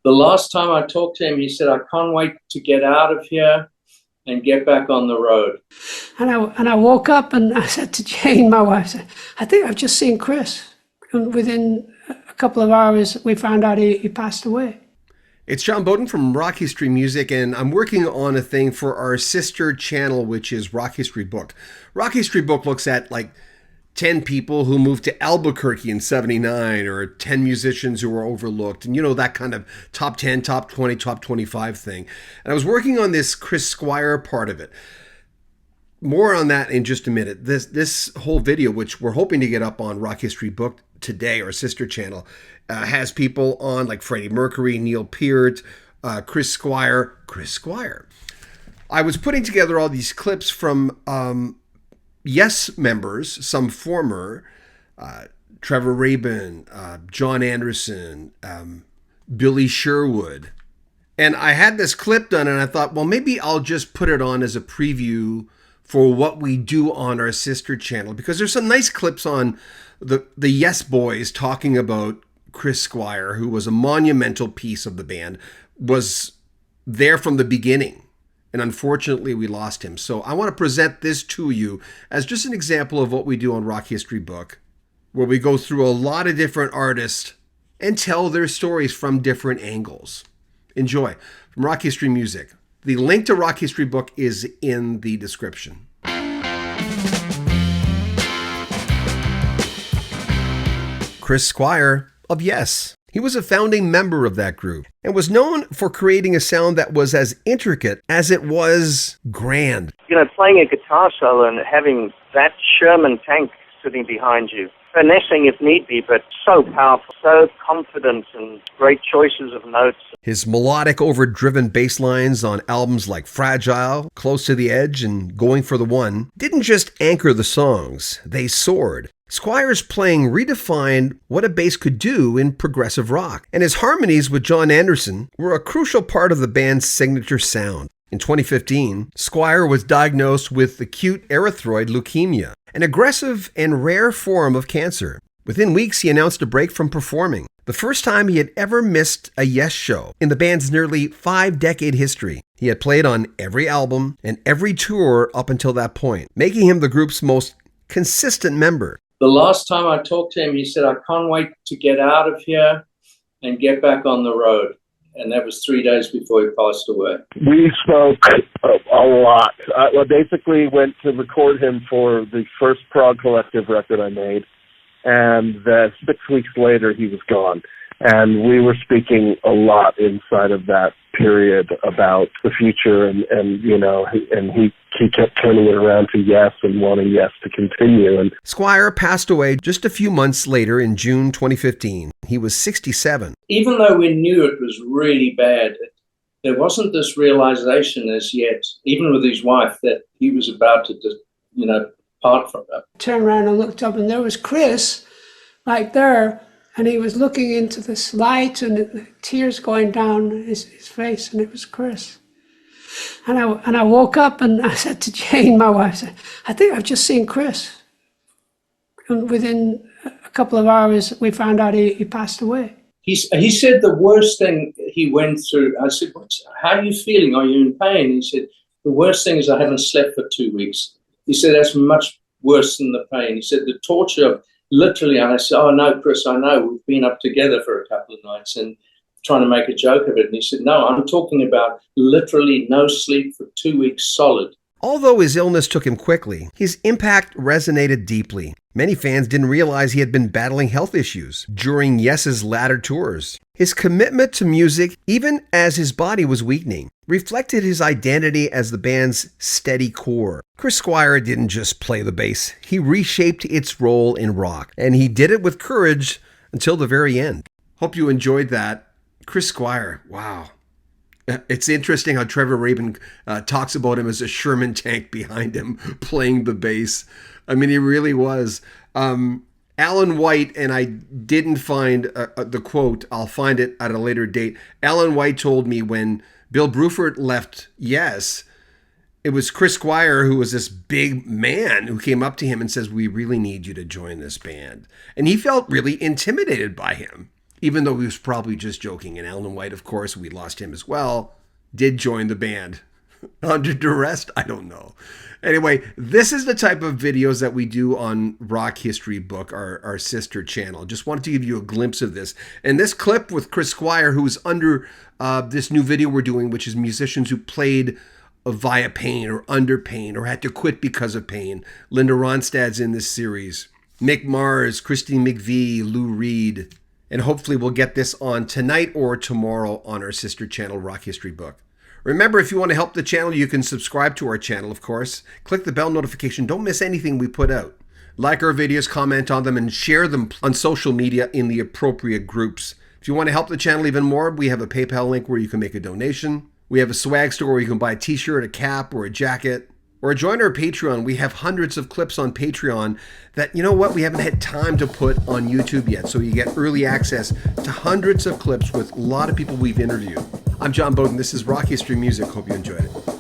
The last time I talked to him, he said, I can't wait to get out of here and get back on the road. And I woke up and I said to Jane, my wife, I said, I think I've just seen Chris. And within a couple of hours, we found out he passed away. It's John Bowden from Rock History Music, and I'm working on a thing for our sister channel, which is Rock History Book. Rock History Book looks at like 10 people who moved to Albuquerque in 79, or 10 musicians who were overlooked, and that kind of top 10, top 20, top 25 thing. And I was working on this Chris Squire part of it. More on that in just a minute. This whole video, which we're hoping to get up on Rock History Book today, our sister channel, has people on like Freddie Mercury, Neil Peart, Chris Squire. I was putting together all these clips from Yes members, some former, Trevor Rabin, John Anderson, Billy Sherwood. And I had this clip done and I thought, well, maybe I'll just put it on as a preview for what we do on our sister channel, because there's some nice clips on the Yes Boys talking about Chris Squire, who was a monumental piece of the band, was there from the beginning. And unfortunately, we lost him. So I want to present this to you as just an example of what we do on Rock History Book, where we go through a lot of different artists and tell their stories from different angles. Enjoy. From Rock History Music. The link to Rock History Book is in the description. Chris Squire of Yes. He was a founding member of that group and was known for creating a sound that was as intricate as it was grand. Playing a guitar solo and having that Sherman tank sitting behind you, finessing if need be, but so powerful, so confident, and great choices of notes. His melodic, overdriven bass lines on albums like Fragile, Close to the Edge, and Going for the One didn't just anchor the songs, they soared. Squire's playing redefined what a bass could do in progressive rock, and his harmonies with John Anderson were a crucial part of the band's signature sound. In 2015, Squire was diagnosed with acute erythroid leukemia, an aggressive and rare form of cancer. Within weeks, he announced a break from performing, the first time he had ever missed a Yes show in the band's nearly 5-decade history. He had played on every album and every tour up until that point, making him the group's most consistent member. The last time I talked to him, he said, I can't wait to get out of here and get back on the road. And that was 3 days before he passed away. We spoke a lot. I basically went to record him for the first Prog Collective record I made, and 6 weeks later he was gone. And we were speaking a lot inside of that period about the future, and he kept turning it around to Yes and wanting Yes to continue. And Squire passed away just a few months later in June 2015. He was 67. Even though we knew it was really bad, there wasn't this realization as yet, even with his wife, that he was about to just, part from her. Turned around and looked up, and there was Chris, like there, and he was looking into this light, and tears going down his face, and it was Chris. And I woke up and I said to Jane, my wife, I said, I think I've just seen Chris. And within a couple of hours, we found out he passed away. He said the worst thing he went through, I said, how are you feeling? Are you in pain? He said, the worst thing is I haven't slept for 2 weeks. He said, that's much worse than the pain. He said, the torture of literally, and I said, oh no, Chris, I know, we've been up together for a couple of nights and trying to make a joke of it. And he said, no, I'm talking about literally no sleep for 2 weeks solid. Although his illness took him quickly, his impact resonated deeply. Many fans didn't realize he had been battling health issues during Yes's latter tours. His commitment to music, even as his body was weakening, reflected his identity as the band's steady core. Chris Squire didn't just play the bass, he reshaped its role in rock, and he did it with courage until the very end. Hope you enjoyed that. Chris Squire, wow. It's interesting how Trevor Rabin talks about him as a Sherman tank behind him playing the bass. I mean, he really was. Alan White, and I didn't find the quote. I'll find it at a later date. Alan White told me when Bill Bruford left Yes, it was Chris Squire, who was this big man, who came up to him and says, we really need you to join this band. And he felt really intimidated by him. even though he was probably just joking. And Alan White, of course, we lost him as well, did join the band. Under duress? I don't know. Anyway, this is the type of videos that we do on Rock History Book, our sister channel. Just wanted to give you a glimpse of this. And this clip with Chris Squire, who's under this new video we're doing, which is musicians who played via pain or under pain or had to quit because of pain. Linda Ronstadt's in this series. Mick Mars, Christine McVie, Lou Reed. And hopefully we'll get this on tonight or tomorrow on our sister channel, Rock History Book. Remember, if you want to help the channel, you can subscribe to our channel, of course. Click the bell notification. Don't miss anything we put out. Like our videos, comment on them, and share them on social media in the appropriate groups. If you want to help the channel even more, we have a PayPal link where you can make a donation. We have a swag store where you can buy a t-shirt, a cap, or a jacket. Or join our Patreon. We have hundreds of clips on Patreon that, you know what, we haven't had time to put on YouTube yet. So you get early access to hundreds of clips with a lot of people we've interviewed. I'm John Bowden. This is Rock History Music. Hope you enjoyed it.